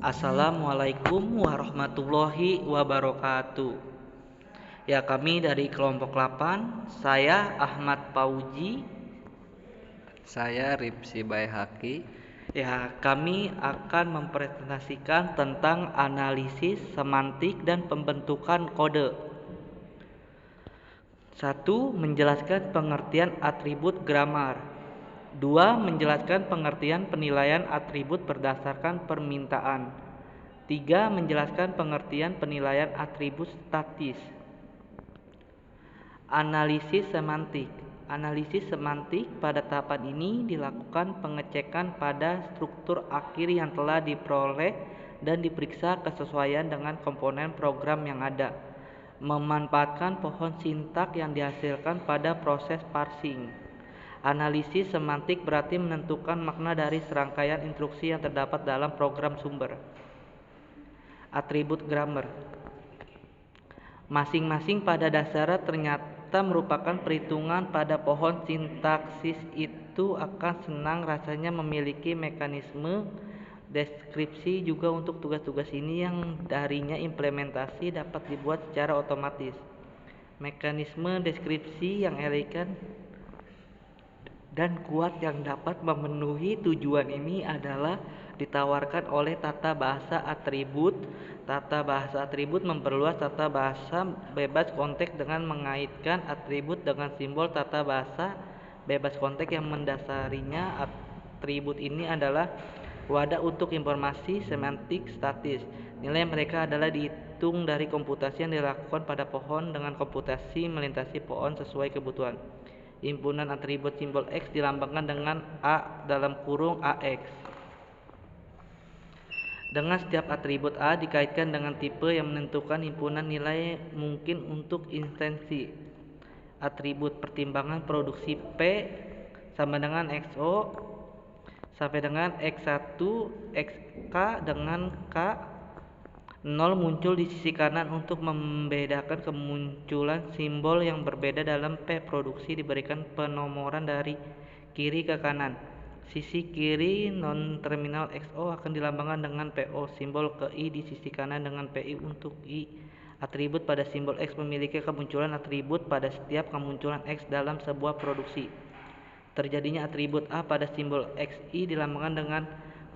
Assalamualaikum warahmatullahi wabarakatuh. Ya, kami dari kelompok 8, saya Ahmad Pauji. Saya Ripsi Baihaqi. Ya, kami akan mempresentasikan tentang analisis semantik dan pembentukan kode. 1. Menjelaskan pengertian atribut grammar. 2. Menjelaskan pengertian penilaian atribut berdasarkan permintaan. 3. Menjelaskan pengertian penilaian atribut statis. Analisis semantik. Analisis semantik pada tahapan ini dilakukan pengecekan pada struktur akhir yang telah diperoleh dan diperiksa kesesuaian dengan komponen program yang ada. Memanfaatkan pohon sintak yang dihasilkan pada proses parsing. Analisis semantik berarti menentukan makna dari serangkaian instruksi yang terdapat dalam program sumber. Atribut grammar. Masing-masing pada dasarnya ternyata merupakan perhitungan pada pohon sintaksis itu akan senang rasanya memiliki mekanisme deskripsi juga untuk tugas-tugas ini yang darinya implementasi dapat dibuat secara otomatis. Mekanisme deskripsi yang elegan dan kuat yang dapat memenuhi tujuan ini adalah ditawarkan oleh tata bahasa atribut. Tata bahasa atribut memperluas tata bahasa bebas konteks dengan mengaitkan atribut dengan simbol tata bahasa bebas konteks yang mendasarinya. Atribut ini adalah wadah untuk informasi semantik statis. Nilai mereka adalah dihitung dari komputasi yang dilakukan pada pohon dengan komputasi melintasi pohon sesuai kebutuhan. Himpunan atribut simbol X dilambangkan dengan A(AX). Dengan setiap atribut A dikaitkan dengan tipe yang menentukan himpunan nilai mungkin untuk instansi. Atribut pertimbangan produksi P sama dengan XO sampai dengan X1 XK dengan K 0 muncul di sisi kanan untuk membedakan kemunculan simbol yang berbeda dalam P produksi diberikan penomoran dari kiri ke kanan. Sisi kiri non-terminal XO akan dilambangkan dengan PO, simbol ke I di sisi kanan dengan PI untuk I. Atribut pada simbol X memiliki kemunculan atribut pada setiap kemunculan X dalam sebuah produksi. Terjadinya atribut A pada simbol XI dilambangkan dengan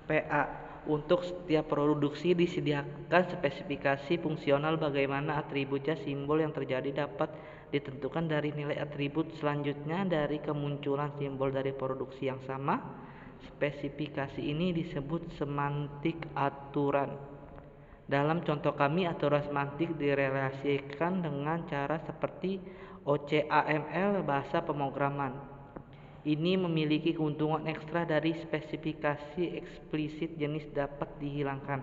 PA. Untuk setiap produksi disediakan spesifikasi fungsional bagaimana atributnya. Simbol yang terjadi dapat ditentukan dari nilai atribut selanjutnya dari kemunculan simbol dari produksi yang sama. Spesifikasi ini disebut semantik aturan. Dalam contoh kami, aturan semantik direlasikan dengan cara seperti OCaml bahasa pemrograman. Ini memiliki keuntungan ekstra dari spesifikasi eksplisit jenis dapat dihilangkan.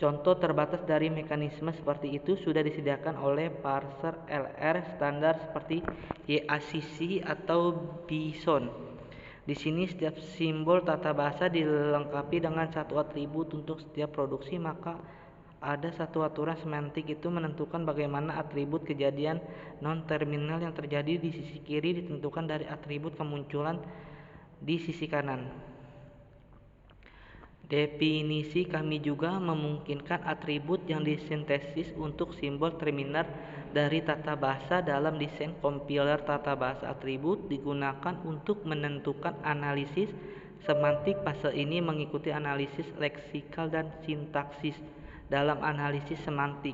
Contoh terbatas dari mekanisme seperti itu sudah disediakan oleh parser LR standar seperti YACC atau Bison. Di sini setiap simbol tata bahasa dilengkapi dengan satu atribut untuk setiap produksi, maka ada satu aturan semantik itu menentukan bagaimana atribut kejadian non-terminal yang terjadi di sisi kiri ditentukan dari atribut kemunculan di sisi kanan. Definisi kami juga memungkinkan atribut yang disintesis untuk simbol terminal dari tata bahasa dalam desain kompiler. Tata bahasa atribut digunakan untuk menentukan analisis semantik. Fase ini mengikuti analisis leksikal dan sintaksis. Dalam analisis semantik,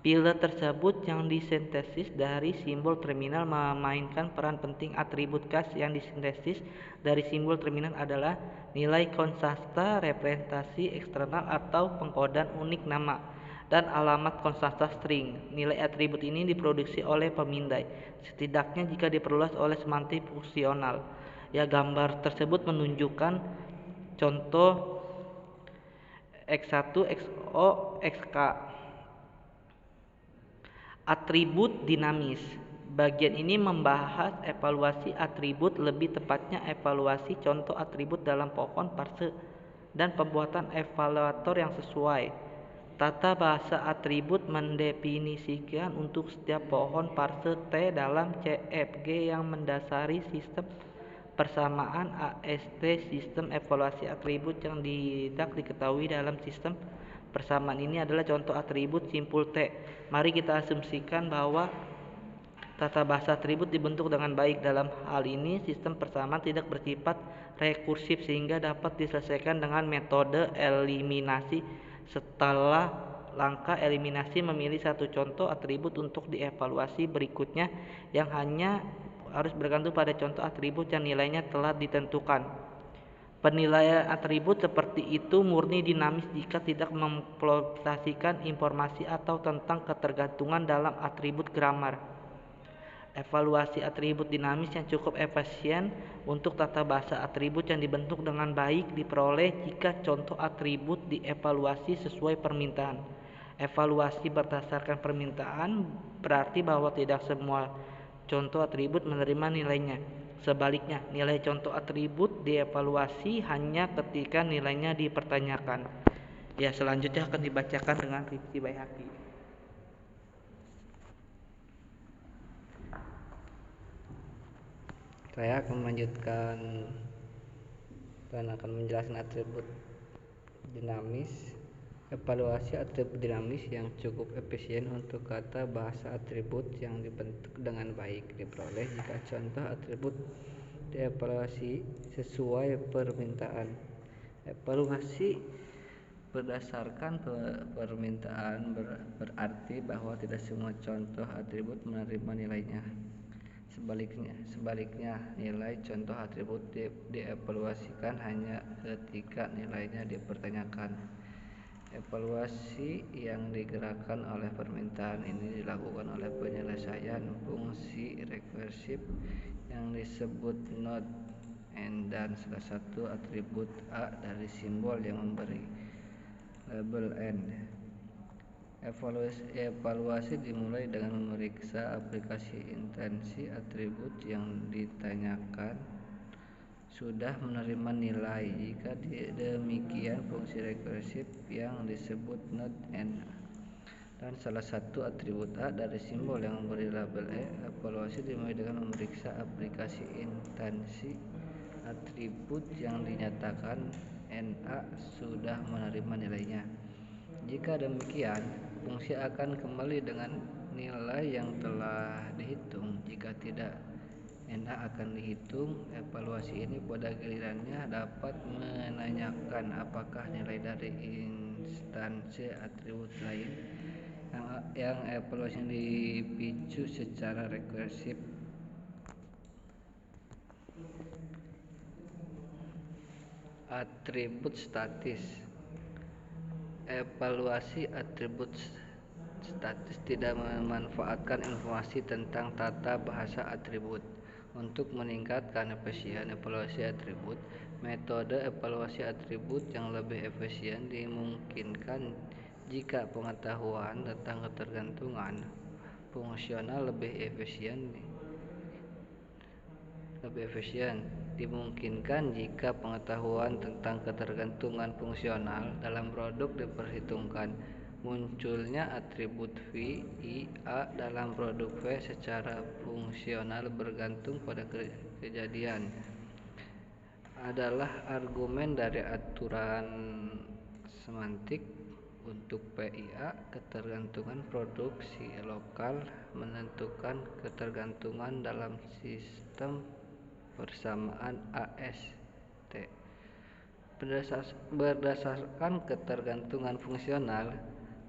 pila tersebut yang disintesis dari simbol terminal memainkan peran penting. Atribut khas yang disintesis dari simbol terminal adalah nilai konstanta, representasi eksternal atau pengkodean unik nama, dan alamat konstanta string. Nilai atribut ini diproduksi oleh pemindai, setidaknya jika diperluas oleh semantik fungsional. Ya, gambar tersebut menunjukkan contoh X1, XO, XK. Atribut dinamis. Bagian ini membahas evaluasi atribut, lebih tepatnya evaluasi contoh atribut dalam pohon parse dan pembuatan evaluator yang sesuai. Tata bahasa atribut mendefinisikan untuk setiap pohon parse T dalam CFG yang mendasari sistem Persamaan AST sistem evaluasi atribut yang tidak diketahui dalam sistem persamaan ini adalah contoh atribut simpul T. Mari kita asumsikan bahwa tata bahasa atribut dibentuk dengan baik. Dalam hal ini, sistem persamaan tidak bersifat rekursif sehingga dapat diselesaikan dengan metode eliminasi. Setelah langkah eliminasi, memilih satu contoh atribut untuk dievaluasi berikutnya yang hanya harus bergantung pada contoh atribut yang nilainya telah ditentukan. Penilaian atribut seperti itu murni dinamis jika tidak mengeksploitasikan informasi atau tentang ketergantungan dalam atribut grammar. Evaluasi atribut dinamis yang cukup efisien untuk tata bahasa atribut yang dibentuk dengan baik diperoleh jika contoh atribut dievaluasi sesuai permintaan. Evaluasi berdasarkan permintaan berarti bahwa tidak semua contoh atribut menerima nilainya. Sebaliknya, nilai contoh atribut dievaluasi hanya ketika nilainya dipertanyakan. Ya, selanjutnya akan dibacakan dengan Ripsi Baihaqi. Saya akan melanjutkan dan akan menjelaskan atribut dinamis. Evaluasi atribut dinamis yang cukup efisien untuk kata bahasa atribut yang dibentuk dengan baik diperoleh jika contoh atribut dievaluasi sesuai permintaan. Evaluasi berdasarkan permintaan berarti bahwa tidak semua contoh atribut menerima nilainya. Sebaliknya, nilai contoh atribut dievaluasikan hanya ketika nilainya dipertanyakan. Evaluasi yang digerakkan oleh permintaan ini dilakukan oleh penyelesaian fungsi rekursif yang disebut node n dan salah satu atribut a dari simbol yang memberi label n. Evaluasi dimulai dengan memeriksa aplikasi intensi atribut yang ditanyakan sudah menerima nilai. Jika demikian, fungsi rekursif yang disebut node n dan salah satu atribut a dari simbol yang memberi label e. Evaluasi dimulai dengan memeriksa aplikasi intensi atribut yang dinyatakan na sudah menerima nilainya. Jika demikian, fungsi akan kembali dengan nilai yang telah dihitung. Jika tidak, na akan dihitung. Evaluasi ini pada gilirannya dapat menanyakan apakah nilai dari instansi atribut lain yang evaluasi dipicu secara rekursif. Atribut statis. Evaluasi atribut statis tidak memanfaatkan informasi tentang tata bahasa atribut. Untuk meningkatkan efisien evaluasi atribut, metode evaluasi atribut yang lebih efisien dimungkinkan jika pengetahuan tentang ketergantungan fungsional lebih efisien. Dimungkinkan jika pengetahuan tentang ketergantungan fungsional dalam produk diperhitungkan. Munculnya atribut V, I, A dalam produk V secara fungsional bergantung pada kejadian adalah argumen dari aturan semantik. Untuk PIA, ketergantungan produksi lokal menentukan ketergantungan dalam sistem persamaan AST. Berdasarkan ketergantungan fungsional,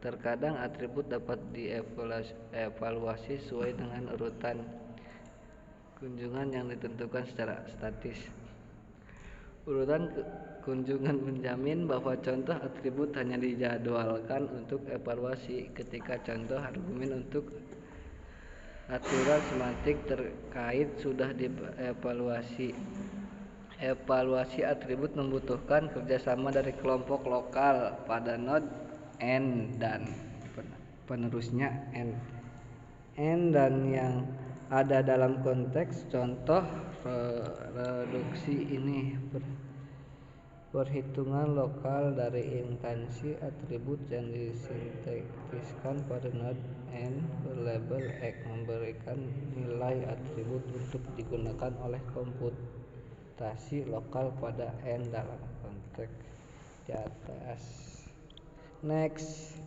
terkadang atribut dapat dievaluasi sesuai dengan urutan kunjungan yang ditentukan secara statis. Urutan kunjungan menjamin bahwa contoh atribut hanya dijadwalkan untuk evaluasi ketika contoh argumen untuk aturan semantik terkait sudah dievaluasi. Evaluasi atribut membutuhkan kerjasama dari kelompok lokal pada node n dan penerusnya n dan yang ada dalam konteks contoh reduksi ini. Perhitungan lokal dari instansi atribut yang disintetiskan pada node n berlabel x memberikan nilai atribut untuk digunakan oleh komputer komputasi lokal pada N dalam konteks di atas. Next,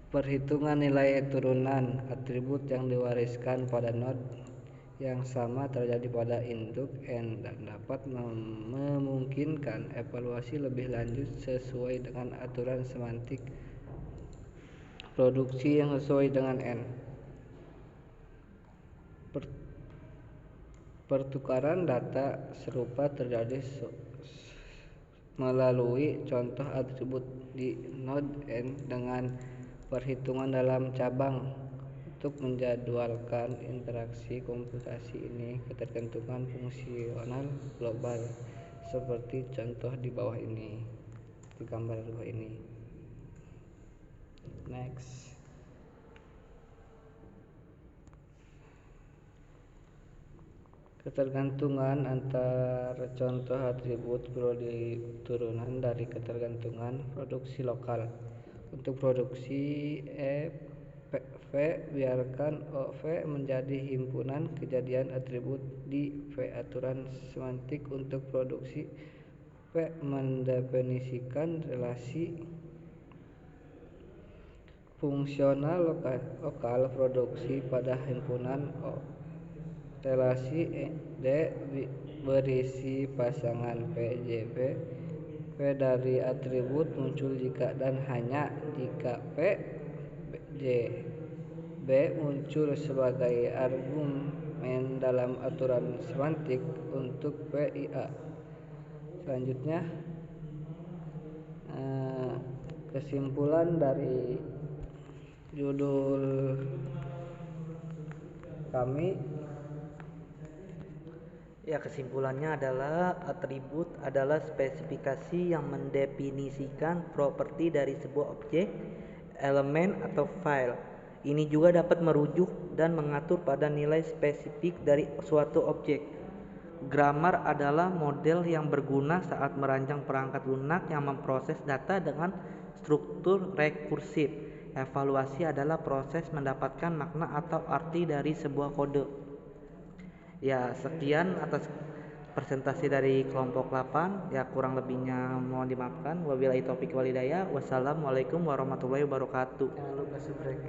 perhitungan nilai turunan atribut yang diwariskan pada node yang sama terjadi pada induk N dan dapat memungkinkan evaluasi lebih lanjut sesuai dengan aturan semantik produksi yang sesuai dengan N. Pertukaran data serupa terjadi melalui contoh atribut di node N dengan perhitungan dalam cabang. Untuk menjadwalkan interaksi komputasi ini, ketergantungan fungsional global seperti contoh di bawah ini, di gambar di bawah ini. Next, ketergantungan antar contoh atribut perlu turunan dari ketergantungan produksi lokal. Untuk produksi V, biarkan V menjadi himpunan kejadian atribut di V. Aturan semantik untuk produksi V mendefinisikan relasi fungsional lokal produksi pada himpunan O. Relasi D berisi pasangan P, J, V. V dari atribut muncul jika dan hanya jika P, J, B muncul sebagai argumen dalam aturan semantik untuk P, I, A. Selanjutnya, kesimpulan dari judul kami. Ya, kesimpulannya adalah atribut adalah spesifikasi yang mendefinisikan properti dari sebuah objek, elemen, atau file. Ini juga dapat merujuk dan mengatur pada nilai spesifik dari suatu objek. Grammar adalah model yang berguna saat merancang perangkat lunak yang memproses data dengan struktur rekursif. Evaluasi adalah proses mendapatkan makna atau arti dari sebuah kode. Ya, sekian atas presentasi dari kelompok 8. Ya, kurang lebihnya mohon dimaafkan. Wabillahi taufik wal hidayah. Wassalamualaikum warahmatullahi wabarakatuh. Jangan lupa subscribe.